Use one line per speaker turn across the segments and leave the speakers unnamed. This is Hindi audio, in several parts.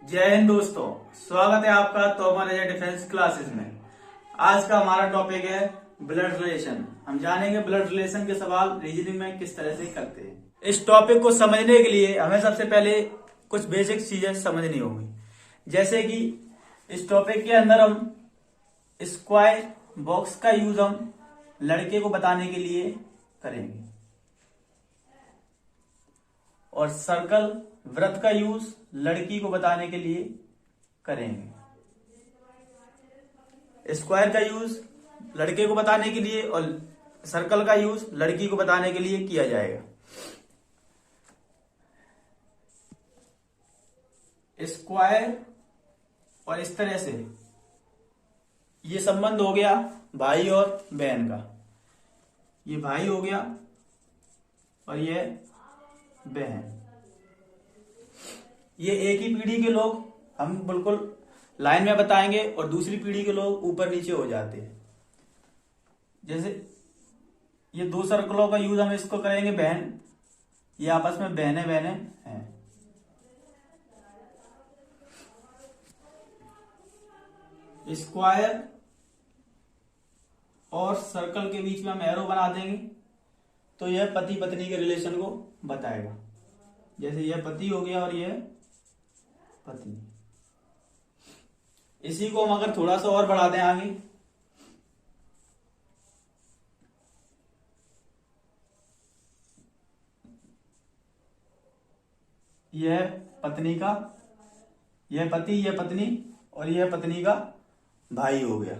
जय हिंद दोस्तों, स्वागत है आपका तोमर एज डिफेंस क्लासेस में। आज का हमारा टॉपिक है ब्लड रिलेशन। हम जानेंगे ब्लड रिलेशन के सवाल रीजनिंग में किस तरह से करते हैं। इस टॉपिक को समझने के लिए हमें सबसे पहले कुछ बेसिक चीजें समझनी होंगी, जैसे कि इस टॉपिक के अंदर हम स्क्वायर बॉक्स का यूज हम लड़के को बताने के लिए करेंगे और सर्कल वृत्त का यूज लड़की को बताने के लिए करेंगे। स्क्वायर का यूज लड़के को बताने के लिए और सर्कल का यूज लड़की को बताने के लिए किया जाएगा। स्क्वायर और इस तरह से ये संबंध हो गया भाई और बहन का। ये भाई हो गया और ये बहन। ये एक ही पीढ़ी के लोग हम बिल्कुल लाइन में बताएंगे और दूसरी पीढ़ी के लोग ऊपर नीचे हो जाते हैं। जैसे ये दो सर्कलों का यूज हम इसको करेंगे बहन, ये आपस में बहने बहने हैं। स्क्वायर और सर्कल के बीच में हम एरो बना देंगे तो यह पति पत्नी के रिलेशन को बताएगा। जैसे यह पति हो गया और यह पत्नी। इसी को हम अगर थोड़ा सा और बढ़ा दें आगे, यह पत्नी का, यह पति, यह पत्नी और यह पत्नी का भाई हो गया।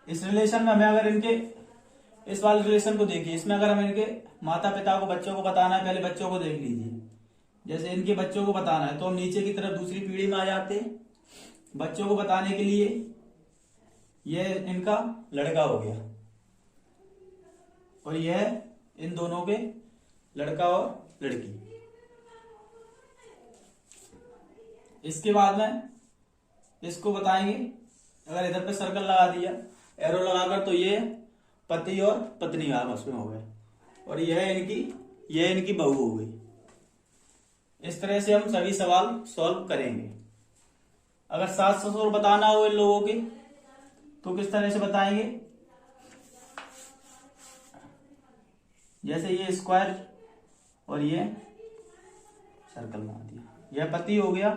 इस रिलेशन में हमें अगर इनके इस वाले रिलेशन को देखिए, इसमें अगर हमें इनके माता पिता को बच्चों को बताना है, पहले बच्चों को देख लीजिए। जैसे इनके बच्चों को बताना है तो हम नीचे की तरफ दूसरी पीढ़ी में आ जाते हैं। बच्चों को बताने के लिए यह इनका लड़का हो गया और यह इन दोनों के लड़का और लड़की। इसके बाद में इसको बताएंगे, अगर इधर पे सर्कल लगा दिया एरो लगाकर, तो ये पति और पत्नी आपस में हो गए और यह इनकी बहू हो गई। इस तरह से हम सभी सवाल सॉल्व करेंगे। अगर सास ससुर बताना हो इन लोगों के तो किस तरह से बताएंगे। जैसे ये स्क्वायर और ये सर्कल बना दिया, यह पति हो गया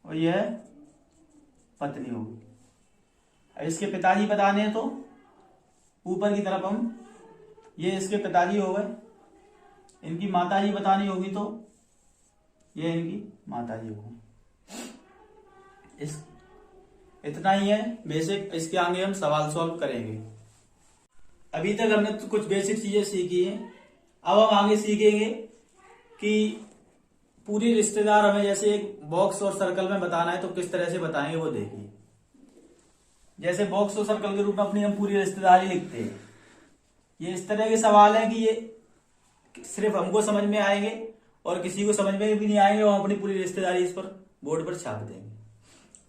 और यह पत्नी हो गई। इसके पिताजी बताने हैं तो ऊपर की तरफ हम, ये इसके पिताजी हो गए। इनकी माताजी बतानी होगी तो ये इनकी माताजी होगी। इतना ही है बेसिक। इसके आगे हम सवाल सॉल्व करेंगे। अभी तक हमने तो कुछ बेसिक चीजें सीखी हैं, अब हम आगे सीखेंगे कि पूरी रिश्तेदार हमें जैसे एक बॉक्स और सर्कल में बताना है तो किस तरह से बताएंगे वो देखिए। जैसे बॉक्स और सर्कल के रूप में अपनी हम पूरी रिश्तेदारी लिखते हैं। ये इस तरह के सवाल हैं कि ये सिर्फ हमको समझ में आएंगे और किसी को समझ में भी नहीं आएंगे, और हम अपनी पूरी रिश्तेदारी इस पर बोर्ड पर छाप देंगे।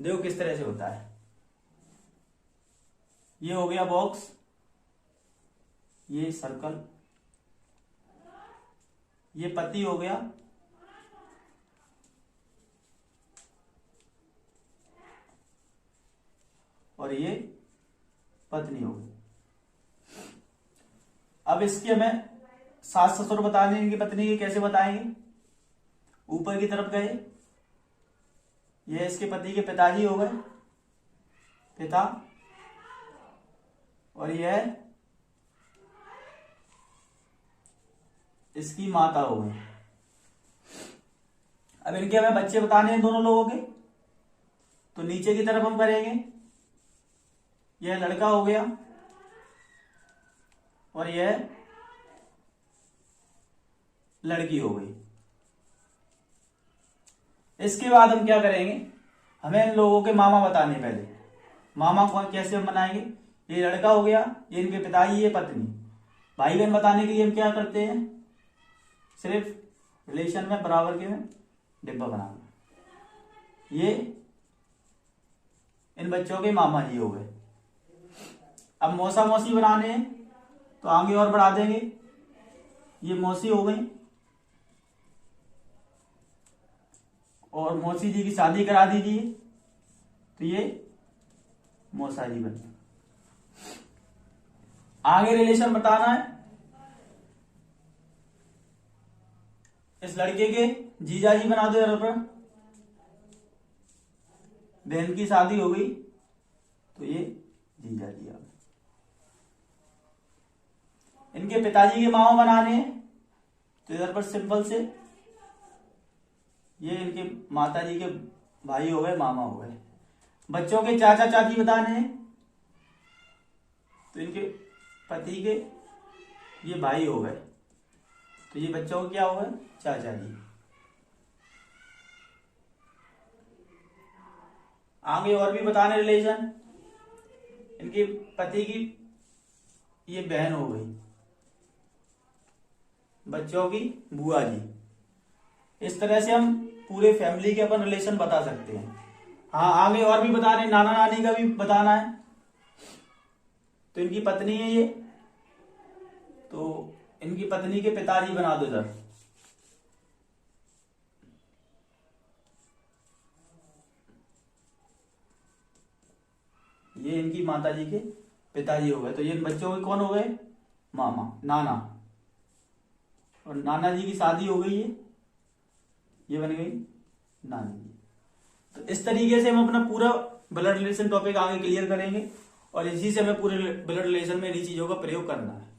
देखो किस तरह से होता है। ये हो गया बॉक्स, ये सर्कल, ये पति हो गया और ये पत्नी हो गई। अब इसके हमें सास ससुर बताने, इनकी पत्नी के कैसे बताएंगे। ऊपर की तरफ गए, ये इसके पति के पिताजी हो गए, पिता, और यह इसकी माता हो गई। अब इनके हमें बच्चे बताने हैं दोनों लोगों के, तो नीचे की तरफ हम करेंगे। यह लड़का हो गया और यह लड़की हो गई। इसके बाद हम क्या करेंगे, हमें इन लोगों के मामा बताने। पहले मामा को कैसे हम बनाएंगे। ये लड़का हो गया, ये इनके पिताजी, ये पत्नी। भाई बहन बताने के लिए हम क्या करते हैं, सिर्फ रिलेशन में बराबर के में डिब्बा बनाना। ये इन बच्चों के मामा जी हो गए। अब मौसा मौसी बनाने हैं तो आगे और बढ़ा देंगे। ये मौसी हो गई, और मौसी जी की शादी करा दीजिए तो ये मौसा जी बन। आगे रिलेशन बताना है। इस लड़के के जीजा जी बना दो यहाँ पर, बहन की शादी हो गई तो ये जीजा जी आ गए। इनके पिताजी के मामा बनाने हैं तो इधर पर सिंपल से ये इनके माता जी के भाई हो गए, मामा हो गए। बच्चों के चाचा चाची बताने हैं तो इनके पति के ये भाई हो गए तो ये बच्चों के क्या हो गए, चाचा जी। आगे और भी बताने रिलेशन, इनके पति की ये बहन हो गई, बच्चों की बुआ जी। इस तरह से हम पूरे फैमिली के अपन रिलेशन बता सकते हैं। हाँ, आगे और भी बताने, नाना नानी का भी बताना है। तो इनकी पत्नी है ये, तो इनकी पत्नी के पिताजी बना दो इधर। ये इनकी माता जी के पिताजी हो गए तो ये बच्चों के कौन हो गए, मामा, नाना। और नाना जी की शादी हो गई है, ये बन गई नानी जी। तो इस तरीके से हम अपना पूरा ब्लड रिलेशन टॉपिक आगे क्लियर करेंगे और इसी से हमें पूरे ब्लड रिलेशन में इन्हीं चीजों का प्रयोग करना है।